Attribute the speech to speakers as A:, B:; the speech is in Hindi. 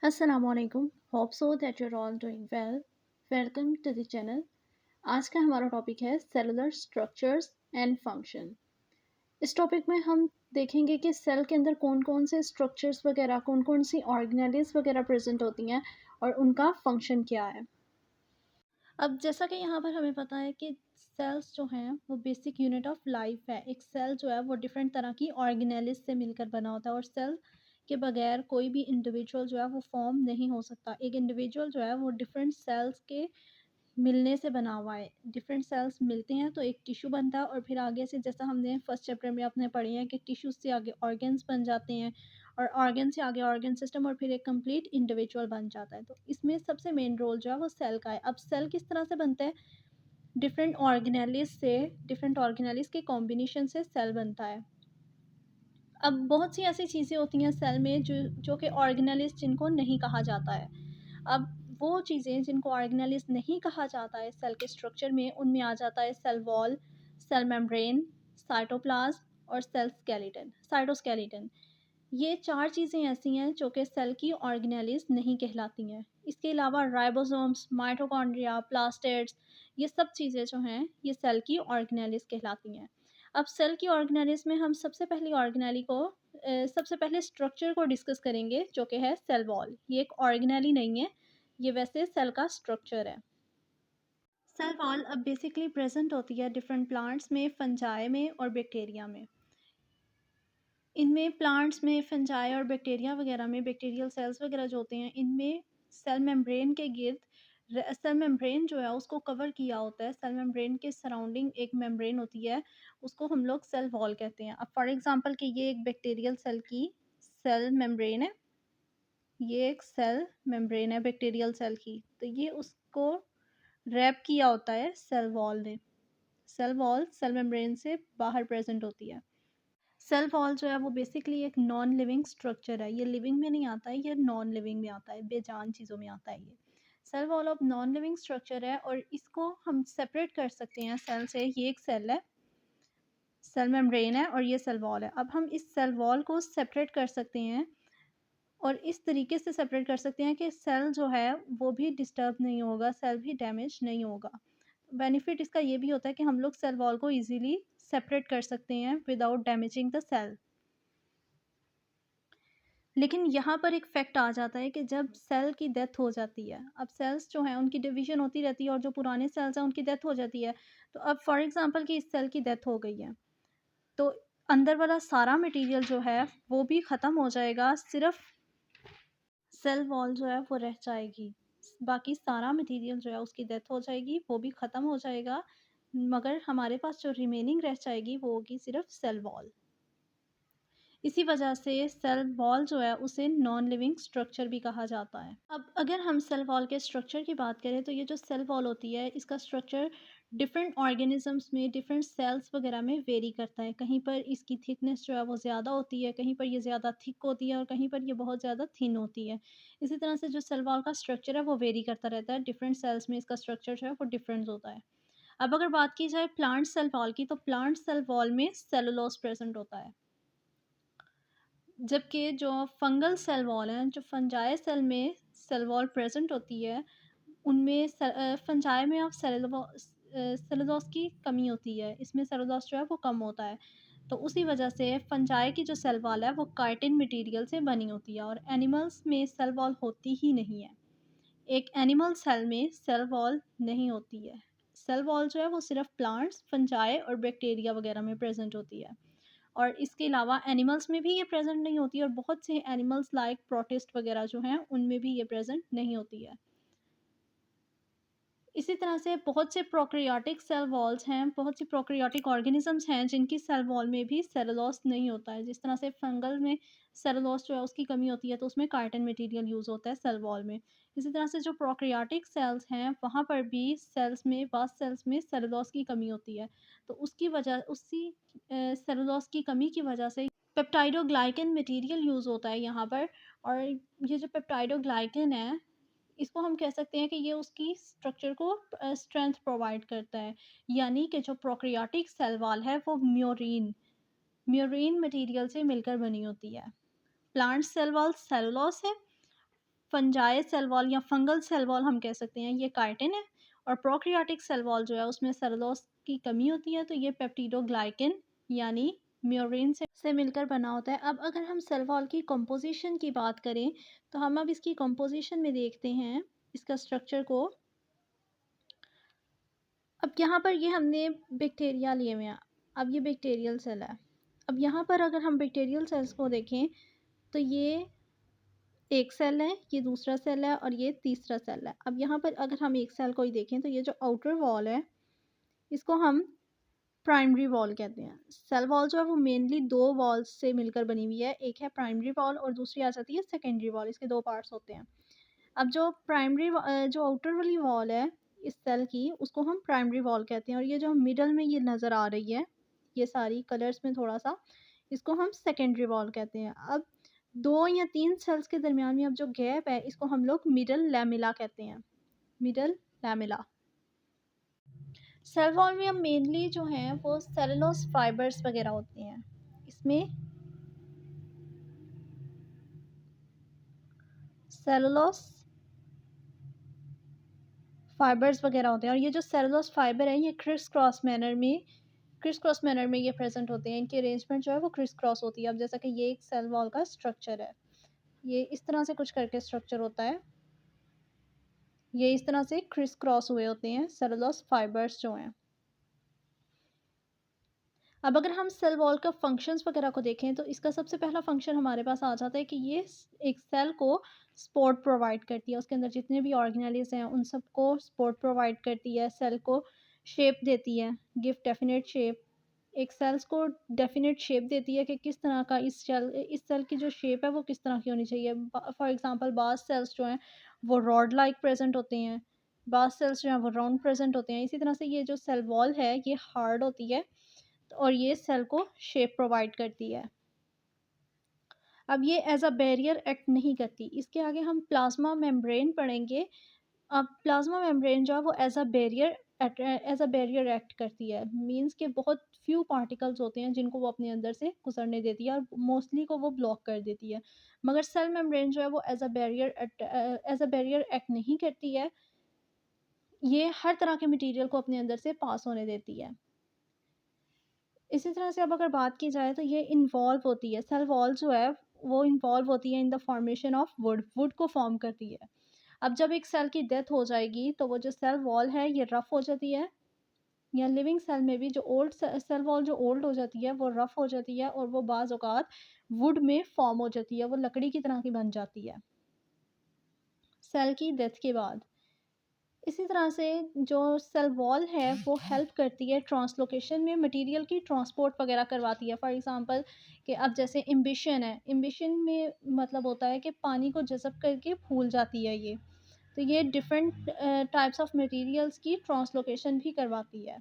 A: Assalamualaikum. Hope so that you're all doing well. Welcome to the channel. आज का हमारा टॉपिक है सेलुलर स्ट्रक्चर्स एंड फंक्शन। इस टॉपिक में हम देखेंगे कि सेल के अंदर कौन कौन से स्ट्रक्चर्स वगैरह कौन कौन सी ऑर्गेनेलिज वगैरह प्रेजेंट होती हैं और उनका फंक्शन क्या है। अब जैसा कि यहाँ पर हमें पता है कि सेल्स जो हैं वो बेसिक यूनिट ऑफ लाइफ है। एक सेल जो है वो डिफरेंट तरह की ऑर्गेनेलिज से मिलकर बना होता है और सेल के बगैर कोई भी इंडिविजुअल जो है वो फॉर्म नहीं हो सकता। एक इंडिविजुअल जो है वो डिफरेंट सेल्स के मिलने से बना हुआ है। डिफरेंट सेल्स मिलते हैं तो एक टिश्यू बनता है और फिर आगे से जैसा हमने फर्स्ट चैप्टर में आपने पढ़ी है कि टिश्यू से आगे ऑर्गन्स बन जाते हैं और ऑर्गन से आगे ऑर्गन सिस्टम और फिर एक कंप्लीट इंडिविजुअल बन जाता है। तो इसमें सबसे मेन रोल जो है वो सेल का है। अब सेल किस तरह से बनता है? डिफरेंट ऑर्गेनेलिज के कॉम्बिनेशन से सेल बनता है। अब बहुत सी ऐसी चीज़ें होती हैं सेल में जो कि ऑर्गेनेलिज जिनको नहीं कहा जाता है। अब वो चीज़ें जिनको ऑर्गेनेलिज नहीं कहा जाता है सेल के स्ट्रक्चर में, उनमें आ जाता है cell wall, cell membrane, cytoplasm और सेल स्केलेटन, साइटोस्केलेटन। ये 4 चीज़ें ऐसी हैं जो कि सेल की ऑर्गेनेलिज नहीं कहलाती हैं। इसके अलावा राइबोसोम्स, माइटोकॉन्ड्रिया, प्लास्टिड्स, ये सब चीज़ें जो हैं ये सेल की ऑर्गेनेलिज कहलाती हैं। अब सेल की ऑर्गेनेलिज में हम सबसे पहले स्ट्रक्चर को डिस्कस करेंगे जो कि है सेल वॉल। ये एक ऑर्गेनेली नहीं है, ये वैसे सेल का स्ट्रक्चर है। सेल वॉल अब बेसिकली प्रेजेंट होती है डिफरेंट प्लांट्स में, फंजाई में और बैक्टीरिया में। इनमें प्लांट्स में, फंजाई और बैक्टीरिया वगैरह में बैक्टीरियल सेल्स वगैरह जो होते हैं इनमें सेल मेम्ब्रेन के गिर्द सेल मेम्ब्रेन जो है उसको कवर किया होता है। सेल मेम्ब्रेन के सराउंडिंग एक मेम्ब्रेन होती है, उसको हम लोग सेल वॉल कहते हैं। अब फॉर एग्जांपल कि ये एक बैक्टीरियल सेल की सेल मेम्ब्रेन है, ये एक सेल मेम्ब्रेन है बैक्टीरियल सेल की, तो ये उसको रैप किया होता है सेल वॉल ने। सेल वॉल सेल मेम्ब्रेन से बाहर प्रेजेंट होती है। सेल वॉल जो है वो बेसिकली एक नॉन लिविंग स्ट्रक्चर है। ये लिविंग में नहीं आता है, ये नॉन लिविंग में आता है, बेजान चीज़ों में आता है ये। Cell wall of non living structure है और इसको हम सेपरेट कर सकते हैं सेल से। ये एक सेल है, सेल मेम्ब्रेन है और ये सेल वॉल है। अब हम इस सेल वॉल को सेपरेट कर सकते हैं और इस तरीके से सेपरेट कर सकते हैं कि सेल जो है वो भी डिस्टर्ब नहीं होगा, सेल भी डैमेज नहीं होगा। बेनिफिट इसका ये भी होता है कि हम लोग सेल वॉल को ईज़िली सेपरेट कर सकते हैं विदाउट डैमेजिंग द सेल। लेकिन यहाँ पर एक फैक्ट आ जाता है कि जब सेल की डेथ हो जाती है, अब सेल्स जो हैं उनकी डिवीज़न होती रहती है और जो पुराने सेल्स हैं उनकी डेथ हो जाती है। तो अब फॉर एग्ज़ाम्पल कि इस सेल की डेथ हो गई है, तो अंदर वाला सारा मटीरियल जो है वो भी ख़त्म हो जाएगा, सिर्फ़ सेल वॉल जो है वो रह जाएगी। बाकी सारा मटीरियल जो है उसकी डेथ हो जाएगी, वो भी ख़त्म हो जाएगा, मगर हमारे पास जो रिमेनिंग रह जाएगी वो होगी सिर्फ़ सेल वॉल। इसी वजह से सेल वॉल जो है उसे नॉन लिविंग स्ट्रक्चर भी कहा जाता है। अब अगर हम सेल वॉल के स्ट्रक्चर की बात करें तो ये जो सेल वॉल होती है इसका स्ट्रक्चर डिफरेंट ऑर्गेनिजम्स में, डिफरेंट सेल्स वगैरह में वेरी करता है। कहीं पर इसकी थिकनेस जो है वो ज़्यादा होती है, कहीं पर ये ज़्यादा थिक होती है और कहीं पर ये बहुत ज़्यादा थिन होती है। इसी तरह से जो सेल वॉल का स्ट्रक्चर है वो वेरी करता रहता है। डिफरेंट सेल्स में इसका स्ट्रक्चर जो है वो डिफरेंट होता है। अब अगर बात की जाए प्लांट सेल वॉल की, तो प्लांट सेल वॉल में सेलुलोज प्रेजेंट होता है, जबकि जो फंगल सेल वॉल हैं, जो फंजाई सेल में सेल वॉल प्रेजेंट होती है, उनमें फंजाई में अब सेलुलोज की कमी होती है। इसमें सेलुलोज जो है वो कम होता है। तो उसी वजह से फंजाई की जो सेल वॉल है वो काइटिन मटेरियल से बनी होती है और एनिमल्स में सेल वॉल होती ही नहीं है। एक एनिमल सेल में सेल वॉल नहीं होती है। सेल वॉल जो है वो सिर्फ प्लांट्स, फंजाई और बैक्टीरिया वगैरह में प्रेजेंट होती है और इसके अलावा एनिमल्स में भी ये प्रेजेंट नहीं होती और बहुत से एनिमल्स लाइक प्रोटिस्ट वगैरह जो हैं उनमें भी ये प्रेजेंट नहीं होती है। इसी तरह से बहुत से प्रोकैरियोटिक सेल वॉल्स हैं, बहुत सी प्रोकैरियोटिक ऑर्गेनिजम्स हैं जिनकी सेल वॉल में भी सेलुलोज नहीं होता है। जिस तरह से फंगल में सेलुलोज जो है उसकी कमी होती है तो उसमें काइटिन मटेरियल यूज़ होता है सेल वॉल में। इसी तरह से जो प्रोकैरियोटिक सेल्स हैं वहाँ पर भी सेल्स में सेलुलोज की कमी होती है। तो उसी सेलुलोज की कमी की वजह से पेप्टाइडोग्लाइकन मटेरियल यूज़ होता है यहाँ पर। और ये जो पेप्टाइडोग्लाइकन है इसको हम कह सकते हैं कि ये उसकी स्ट्रक्चर को स्ट्रेंथ प्रोवाइड करता है। यानी कि जो प्रोकैरियोटिक सेल वॉल है वो म्यूरीन मटेरियल से मिलकर बनी होती है। प्लांट सेल वॉल सेलुलोज है फंजाई सेल वॉल या फंगल सेल वॉल हम कह सकते हैं, ये काइटिन है। और प्रोकैरियोटिक सेल वॉल जो है उसमें सेलुलोज की कमी होती है, तो ये पेप्टिडोग्लाइकन यानी म्योरिन से मिलकर बना होता है। अब अगर हम सेल वॉल की कंपोजिशन की बात करें, तो हम अब इसकी कंपोजिशन में देखते हैं इसका स्ट्रक्चर को। अब यहाँ पर ये हमने बैक्टीरिया लिए हुए हैं, अब ये बैक्टीरियल सेल है। अब यहाँ पर अगर हम बैक्टीरियल सेल्स को देखें, तो ये एक सेल है, ये दूसरा सेल है और ये तीसरा सेल है। अब यहाँ पर अगर हम एक सेल को ही देखें, तो ये जो आउटर वॉल है इसको हम प्राइमरी वॉल कहते हैं। सेल वॉल जो है वो मेनली दो वॉल्स से मिलकर बनी हुई है, एक है प्राइमरी वॉल और दूसरी आ जाती है सेकेंडरी वॉल। इसके दो पार्ट्स होते हैं। अब जो जो आउटर वाली वॉल है इस सेल की, उसको हम प्राइमरी वॉल कहते हैं। और ये जो मिडल में ये नज़र आ रही है, ये सारी कलर्स में थोड़ा सा, इसको हम सेकेंडरी वॉल कहते हैं। अब 2 या 3 सेल्स के दरमियान में अब जो गैप है, इसको हम लोग मिडल लैमेला कहते हैं, मिडल लैमेला। सेल वॉल में अब मेनली जो हैं वो सेलुलोज फाइबर्स वगैरह होती हैं। इसमें सेलुलोज फाइबर्स वगैरह होते हैं। और ये जो सेलुलोज फाइबर है, ये क्रिस क्रॉस मैनर में ये प्रेजेंट होते हैं। इनकी अरेंजमेंट जो है वो क्रिस क्रॉस होती है। अब जैसा कि ये एक सेल वॉल का स्ट्रक्चर है, ये इस तरह से कुछ करके स्ट्रक्चर होता है। ये इस तरह से क्रिस क्रॉस हुए होते हैं सेलुलोज फाइबर्स जो हैं। अब अगर हम सेल वॉल का फंक्शंस वगैरह को देखें, तो इसका सबसे पहला फंक्शन हमारे पास आ जाता है कि ये एक सेल को सपोर्ट प्रोवाइड करती है। उसके अंदर जितने भी ऑर्गेनेल्स हैं उन सबको सपोर्ट प्रोवाइड करती है, सेल को शेप देती है, गिव डेफिनेट शेप। एक सेल्स को डेफिनेट शेप देती है कि किस तरह का इस सेल की जो शेप है वो किस तरह की होनी चाहिए। फॉर एग्जांपल बास सेल्स जो हैं वो रॉड लाइक प्रेजेंट होते हैं, बास सेल्स जो हैं वो राउंड प्रेजेंट होते हैं। इसी तरह से ये जो सेल वॉल है ये हार्ड होती है और ये सेल को शेप प्रोवाइड करती है। अब ये एज अ बैरियर एक्ट नहीं करती। इसके आगे हम प्लाज्मा मेम्ब्रेन पढ़ेंगे। अब प्लाज्मा मेम्ब्रेन जो है वो एज अ बैरियर एक्ट करती है। मींस के बहुत फ्यू पार्टिकल्स होते हैं जिनको वो अपने अंदर से गुजरने देती है और मोस्टली को वो ब्लॉक कर देती है। मगर सेल मेम्ब्रेन जो है वो एज अ बैरियर एक्ट नहीं करती है। ये हर तरह के मटेरियल को अपने अंदर से पास होने देती है। इसी तरह से अब अगर बात की जाए, तो ये इन्वॉल्व होती है, सेल वॉल जो है वो इन्वॉल्व होती है in the formation of would को फॉर्म करती है। अब जब एक सेल की डेथ हो जाएगी, तो वो जो सेल वॉल है ये रफ हो जाती है, या लिविंग सेल में भी जो सेल वॉल जो ओल्ड हो जाती है वो रफ हो जाती है और वो बाज़ औक़ात वुड में फॉर्म हो जाती है, वो लकड़ी की तरह की बन जाती है सेल की डेथ के बाद। इसी तरह से जो सेल वॉल है वो हेल्प करती है ट्रांसलोकेशन में, मटेरियल की ट्रांसपोर्ट वगैरह करवाती है। फॉर एग्जांपल कि अब जैसे इम्बिशन है, इम्बिशन में मतलब होता है कि पानी को जज़ब करके फूल जाती है ये। तो ये डिफरेंट टाइप्स ऑफ मटेरियल्स की ट्रांसलोकेशन भी करवाती है।